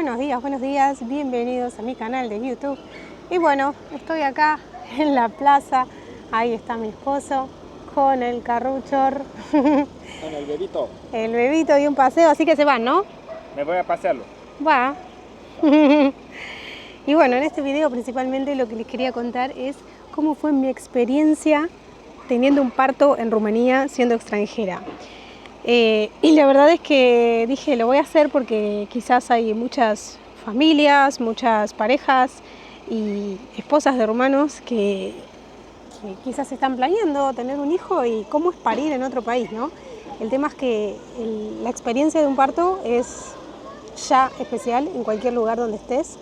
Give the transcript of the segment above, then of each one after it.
buenos días, bienvenidos a mi canal de YouTube. Y bueno, estoy acá en la plaza, ahí está mi esposo con el carruchor. Con el bebito. El bebito y un paseo, así que se van, ¿no? Me voy a pasearlo. Va. Y bueno, en este video principalmente lo que les quería contar es cómo fue mi experiencia teniendo un parto en Rumanía siendo extranjera. Y la verdad es que dije, lo voy a hacer porque quizás hay muchas familias, muchas parejas y esposas de rumanos que quizás están planeando tener un hijo y cómo es parir en otro país, ¿no? El tema es que la experiencia de un parto es ya especial en cualquier lugar donde estés,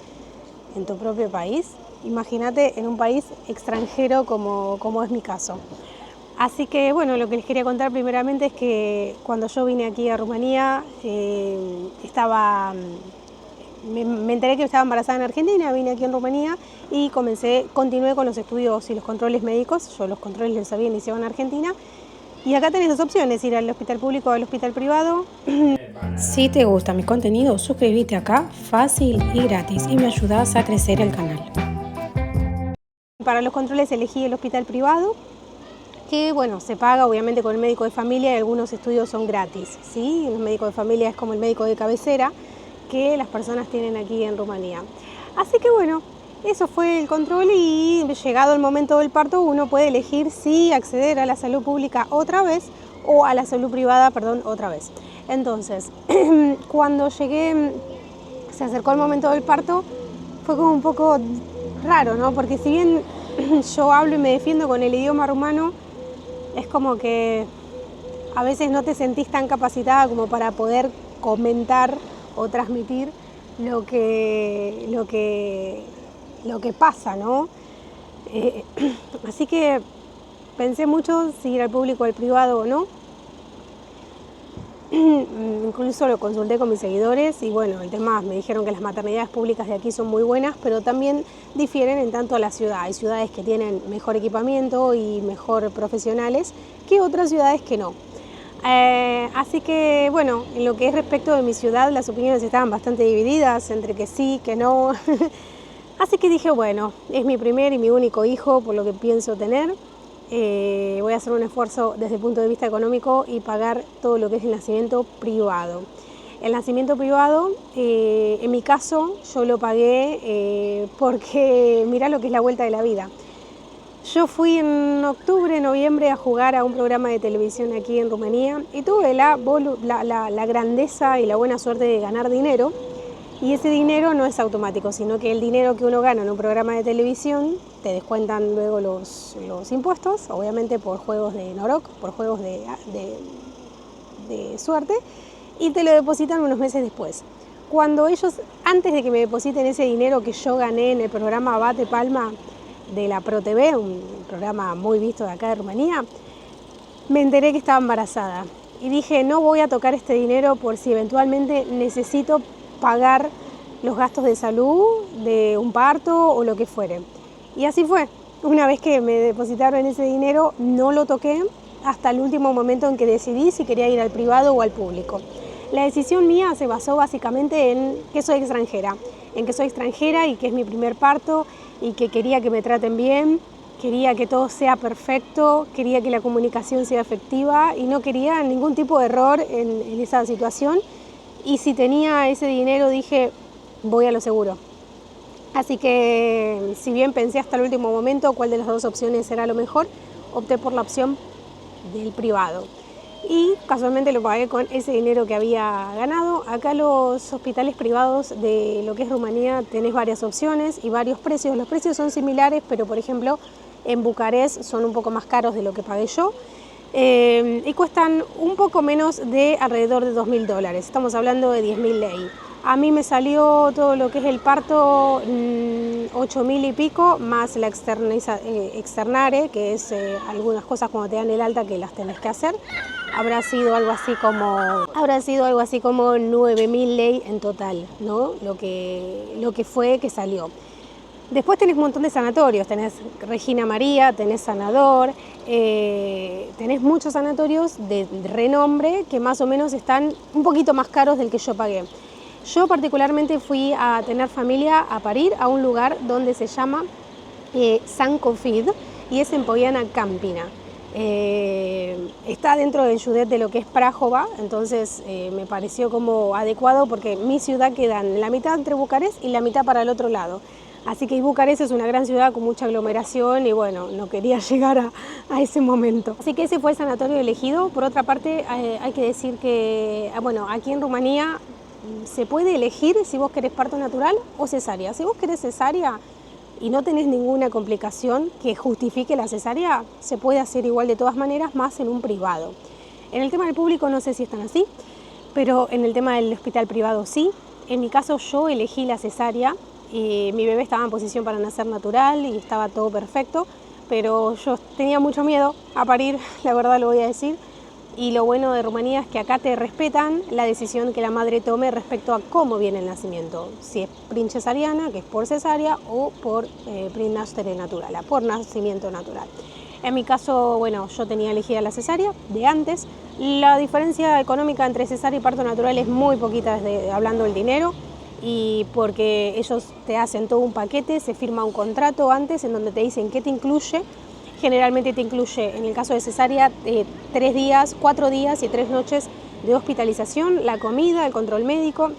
en tu propio país. Imagínate en un país extranjero como es mi caso. Así que bueno, lo que les quería contar primeramente es que cuando yo vine aquí a Rumanía, me enteré que estaba embarazada en Argentina, vine aquí en Rumanía y continué con los estudios y los controles médicos. Yo los controles los había iniciado en Argentina. Y acá tenés dos opciones, ir al hospital público o al hospital privado. Si te gusta mi contenido, suscríbete acá, fácil y gratis, y me ayudas a crecer el canal. Para los controles elegí el hospital privado, que bueno, se paga obviamente con el médico de familia y algunos estudios son gratis, ¿sí? El médico de familia es como el médico de cabecera que las personas tienen aquí en Rumanía. Así que bueno, eso fue el control y llegado el momento del parto uno puede elegir si acceder a la salud pública otra vez o a la salud privada, perdón, otra vez. Entonces, cuando llegué, se acercó el momento del parto, fue como un poco raro, ¿no? Porque si bien yo hablo y me defiendo con el idioma rumano, es como que a veces no te sentís tan capacitada como para poder comentar o transmitir lo que pasa, ¿no? Así que pensé mucho si ir al público o al privado o no. Incluso lo consulté con mis seguidores y bueno, el tema, me dijeron que las maternidades públicas de aquí son muy buenas, pero también difieren en tanto a la ciudad. Hay ciudades que tienen mejor equipamiento y mejor profesionales que otras ciudades que no. Así que bueno, en lo que es respecto de mi ciudad, las opiniones estaban bastante divididas entre que sí, que no. Así que dije, bueno, es mi primer y mi único hijo, por lo que pienso tener. Voy a hacer un esfuerzo desde el punto de vista económico y pagar todo lo que es el nacimiento privado. El nacimiento privado, en mi caso, yo lo pagué porque mirá lo que es la vuelta de la vida. Yo fui en octubre, noviembre a jugar a un programa de televisión aquí en Rumanía y tuve la grandeza y la buena suerte de ganar dinero. Y ese dinero no es automático, sino que el dinero que uno gana en un programa de televisión te descuentan luego los impuestos, obviamente por juegos de Norok, por juegos de suerte, y te lo depositan unos meses después. Cuando ellos, antes de que me depositen ese dinero que yo gané en el programa Bate Palma de la ProTV, un programa muy visto de acá de Rumanía, me enteré que estaba embarazada. Y dije, no voy a tocar este dinero por si eventualmente necesito pagar los gastos de salud, de un parto o lo que fuere. Y así fue. Una vez que me depositaron ese dinero, no lo toqué hasta el último momento en que decidí si quería ir al privado o al público. La decisión mía se basó básicamente en que soy extranjera, y que es mi primer parto y que quería que me traten bien, quería que todo sea perfecto, quería que la comunicación sea efectiva y no quería ningún tipo de error en esa situación. Y si tenía ese dinero dije, voy a lo seguro. Así que si bien pensé hasta el último momento cuál de las dos opciones era lo mejor, opté por la opción del privado. Y casualmente lo pagué con ese dinero que había ganado. Acá los hospitales privados de lo que es Rumanía tenés varias opciones y varios precios. Los precios son similares, pero por ejemplo en Bucarest son un poco más caros de lo que pagué yo. Y cuestan un poco menos de alrededor de $2.000. Estamos hablando de 10.000 lei. A mí me salió todo lo que es el parto 8.000 y pico, más la externare, que es algunas cosas cuando te dan el alta que las tenés que hacer. Habrá sido algo así como 9.000 lei en total, ¿no? Lo que fue que salió. Después tenés un montón de sanatorios, tenés Regina María, tenés Sanador, tenés muchos sanatorios de renombre que más o menos están un poquito más caros del que yo pagué. Yo particularmente fui a tener familia, a parir, a un lugar donde se llama Sant Confid y es en Poiana Campina. Está dentro del Judet de lo que es Prahova, entonces me pareció como adecuado porque mi ciudad queda en la mitad entre Bucarest y la mitad para el otro lado. Así que Bucarest es una gran ciudad con mucha aglomeración y bueno, no quería llegar a ese momento. Así que ese fue el sanatorio elegido. Por otra parte, hay que decir que, bueno, aquí en Rumanía se puede elegir si vos querés parto natural o cesárea. Si vos querés cesárea y no tenés ninguna complicación que justifique la cesárea, se puede hacer igual de todas maneras, más en un privado. En el tema del público no sé si están así, pero en el tema del hospital privado sí. En mi caso yo elegí la cesárea y mi bebé estaba en posición para nacer natural y estaba todo perfecto, pero yo tenía mucho miedo a parir, la verdad lo voy a decir. Y lo bueno de Rumanía es que acá te respetan la decisión que la madre tome respecto a cómo viene el nacimiento. Si es prin cesariana, que es por cesárea, o por prin nascere natural, por nacimiento natural. En mi caso, bueno, yo tenía elegida la cesárea de antes. La diferencia económica entre cesárea y parto natural es muy poquita, hablando del dinero, y porque ellos te hacen todo un paquete, se firma un contrato antes en donde te dicen qué te incluye. Generalmente te incluye, en el caso de cesárea, 3 días, 4 días y 3 noches de hospitalización, la comida, el control médico,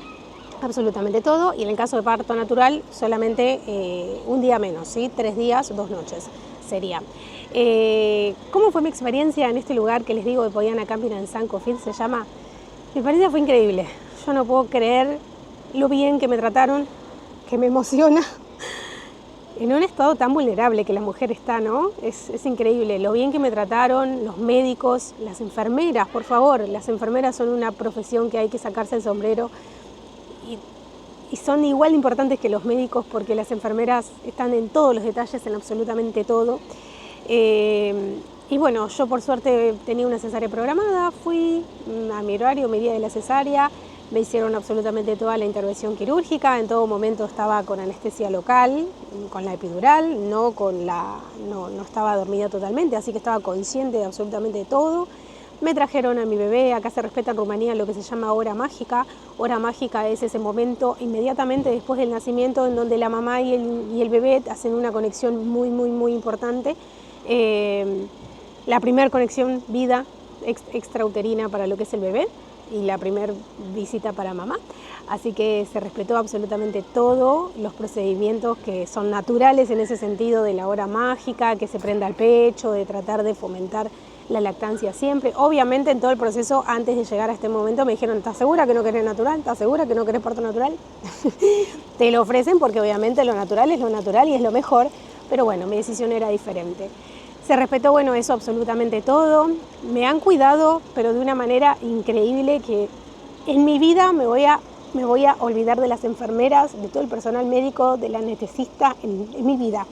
absolutamente todo. Y en el caso de parto natural, solamente un día menos, ¿sí? 3 días, 2 noches sería. ¿Cómo fue mi experiencia en este lugar que les digo de Poiana Campina en Sant Confid? Se llama. Mi experiencia fue increíble. Yo no puedo creer lo bien que me trataron, que me emociona. En un estado tan vulnerable que la mujer está, ¿no? Es increíble lo bien que me trataron, los médicos, las enfermeras, por favor. Las enfermeras son una profesión que hay que sacarse el sombrero y son igual de importantes que los médicos porque las enfermeras están en todos los detalles, en absolutamente todo. Y bueno, yo por suerte tenía una cesárea programada, fui a mi horario, mi día de la cesárea. Me hicieron absolutamente toda la intervención quirúrgica, en todo momento estaba con anestesia local, con la epidural, no estaba dormida totalmente, así que estaba consciente de absolutamente todo. Me trajeron a mi bebé, acá se respeta en Rumanía lo que se llama hora mágica. Hora mágica es ese momento inmediatamente después del nacimiento en donde la mamá y el bebé hacen una conexión muy, muy, muy importante. La primera conexión vida extrauterina para lo que es el bebé y la primera visita para mamá, así que se respetó absolutamente todo, los procedimientos que son naturales en ese sentido de la hora mágica, que se prenda al pecho, de tratar de fomentar la lactancia siempre. Obviamente en todo el proceso, antes de llegar a este momento, me dijeron, ¿estás segura que no querés natural? ¿Estás segura que no querés parto natural? Te lo ofrecen porque obviamente lo natural es lo natural y es lo mejor, pero bueno, mi decisión era diferente. Se respetó, bueno, eso absolutamente todo. Me han cuidado, pero de una manera increíble que en mi vida me voy a olvidar de las enfermeras, de todo el personal médico, del anestesista, en mi vida.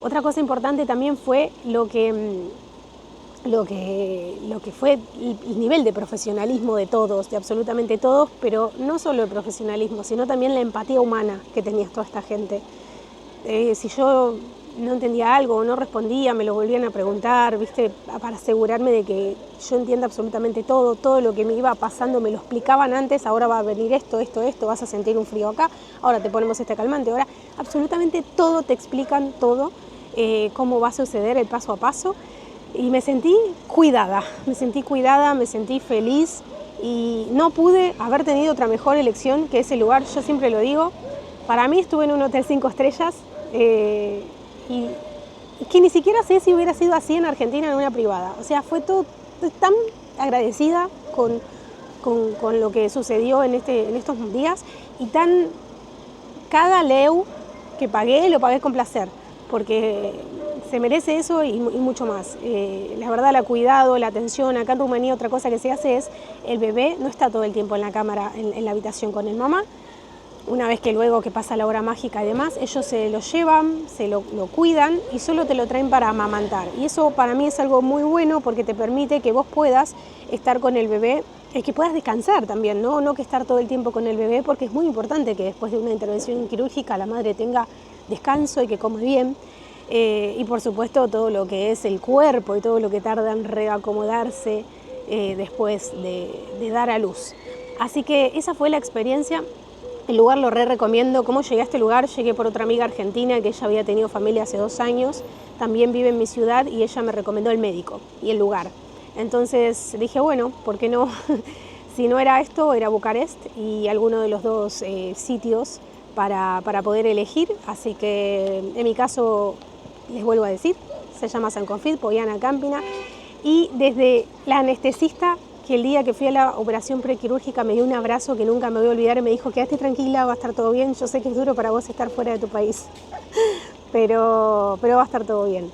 Otra cosa importante también fue lo que fue el nivel de profesionalismo de todos, de absolutamente todos, pero no solo el profesionalismo, sino también la empatía humana que tenía toda esta gente. Si yo no entendía algo o no respondía, me lo volvían a preguntar, ¿viste? Para asegurarme de que yo entienda absolutamente todo lo que me iba pasando, me lo explicaban antes, ahora va a venir esto, vas a sentir un frío acá, ahora te ponemos este calmante, ahora absolutamente todo, te explican todo. Cómo va a suceder el paso a paso y me sentí cuidada, me sentí feliz y no pude haber tenido otra mejor elección que ese lugar. Yo siempre lo digo, para mí estuve en un hotel 5 estrellas y que ni siquiera sé si hubiera sido así en Argentina en una privada. O sea, fue todo tan agradecida con lo que sucedió en estos días y cada leu que pagué, lo pagué con placer. porque se merece eso y mucho más. La verdad, el cuidado, la atención, acá en Rumanía otra cosa que se hace es, el bebé no está todo el tiempo en la cámara, en la habitación con el mamá. Una vez que luego que pasa la hora mágica y demás, ellos se lo llevan, se lo cuidan y solo te lo traen para amamantar. Y eso para mí es algo muy bueno porque te permite que vos puedas estar con el bebé, que puedas descansar también, no que estar todo el tiempo con el bebé, porque es muy importante que después de una intervención quirúrgica la madre tenga descanso y que coma bien. Y por supuesto todo lo que es el cuerpo y todo lo que tarda en reacomodarse después de dar a luz. Así que esa fue la experiencia. El lugar lo recomiendo. ¿Cómo llegué a este lugar? Llegué por otra amiga argentina que ella había tenido familia hace 2 años, también vive en mi ciudad y ella me recomendó el médico y el lugar. Entonces dije, bueno, ¿por qué no? Si no era esto, era Bucarest y alguno de los 2 sitios para poder elegir. Así que en mi caso, les vuelvo a decir, se llama San Confit, Poiana Campina, y desde la anestesista, que el día que fui a la operación prequirúrgica me dio un abrazo que nunca me voy a olvidar y me dijo, quédate tranquila, va a estar todo bien, yo sé que es duro para vos estar fuera de tu país, pero va a estar todo bien.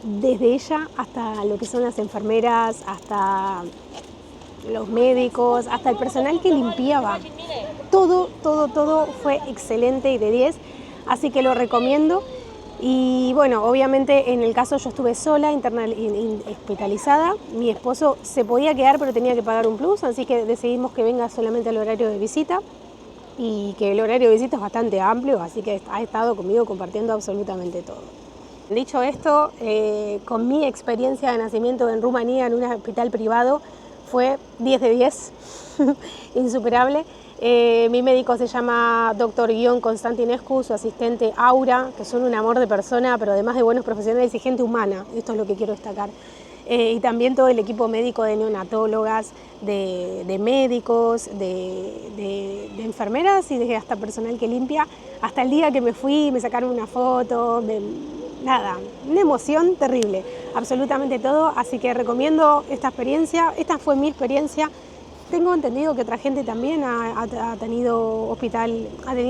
Desde ella hasta lo que son las enfermeras, hasta los médicos, hasta el personal que limpiaba, todo fue excelente y de 10, así que lo recomiendo. Y bueno, obviamente en el caso yo estuve sola, hospitalizada, mi esposo se podía quedar pero tenía que pagar un plus, así que decidimos que venga solamente al horario de visita y que el horario de visita es bastante amplio, así que ha estado conmigo compartiendo absolutamente todo. Dicho esto, con mi experiencia de nacimiento en Rumanía en un hospital privado fue 10 de 10, insuperable. Mi médico se llama Dr. Constantinescu, su asistente Aura, que son un amor de persona, pero además de buenos profesionales y gente humana, esto es lo que quiero destacar. Y también todo el equipo médico de neonatólogas, de médicos, de enfermeras y de hasta personal que limpia. Hasta el día que me fui, me sacaron una foto, nada, una emoción terrible, absolutamente todo, así que recomiendo esta experiencia, esta fue mi experiencia. Tengo entendido que otra gente también ha tenido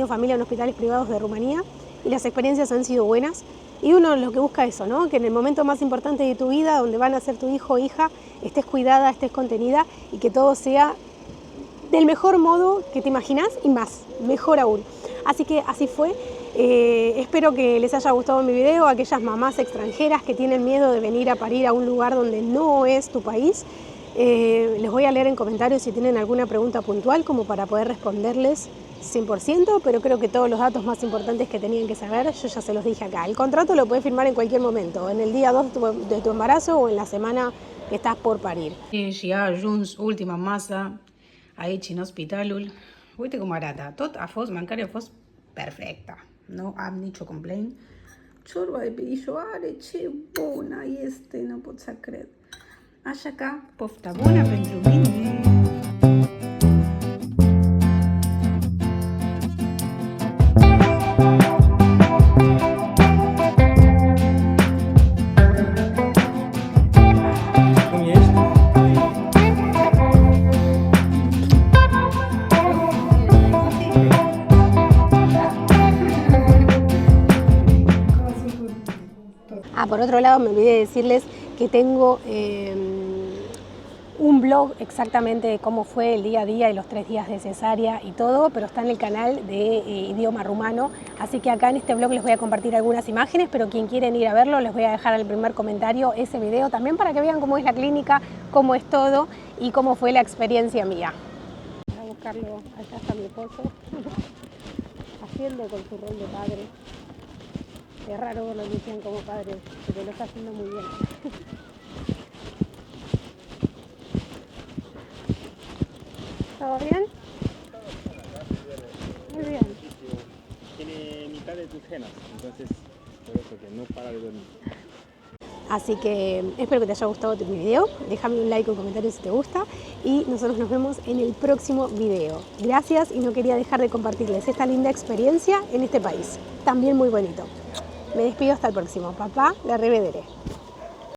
familia en hospitales privados de Rumanía y las experiencias han sido buenas. Y uno lo que busca eso, ¿no? Que en el momento más importante de tu vida, donde van a ser tu hijo o hija, estés cuidada, estés contenida y que todo sea del mejor modo que te imaginas y más, mejor aún. Así que así fue. Espero que les haya gustado mi video, a aquellas mamás extranjeras que tienen miedo de venir a parir a un lugar donde no es tu país. Les voy a leer en comentarios si tienen alguna pregunta puntual como para poder responderles 100%, pero creo que todos los datos más importantes que tenían que saber yo ya se los dije acá. El contrato lo puedes firmar en cualquier momento, en el día 2 de tu embarazo o en la semana que estás por parir. Și a ajuns ultima masă aici în spitalul. Uite cum arată. Tot a fost, mâncarea a fost perfectă. Nu am nicio complaint. Ciorba de peșoare, ce bună este, nu pot să cred. Așa că, poftă bună pentru mine! Por otro lado, me olvidé de decirles que tengo un blog exactamente de cómo fue el día a día y los 3 días de cesárea y todo, pero está en el canal de idioma rumano, así que acá en este blog les voy a compartir algunas imágenes, pero quien quieren ir a verlo les voy a dejar en el primer comentario ese video también para que vean cómo es la clínica, cómo es todo y cómo fue la experiencia mía. Voy a buscarlo, acá está mi esposo, haciendo con su rol de padre. Es raro verlo Lucian como padre, pero lo está haciendo muy bien. ¿Todo bien? Muy bien. Tiene mitad de tus genes, entonces por eso que no para de dormir. Así que espero que te haya gustado mi video, déjame un like o un comentario si te gusta y nosotros nos vemos en el próximo video. Gracias y no quería dejar de compartirles esta linda experiencia en este país, también muy bonito. Me despido hasta el próximo. Papá, la revedré.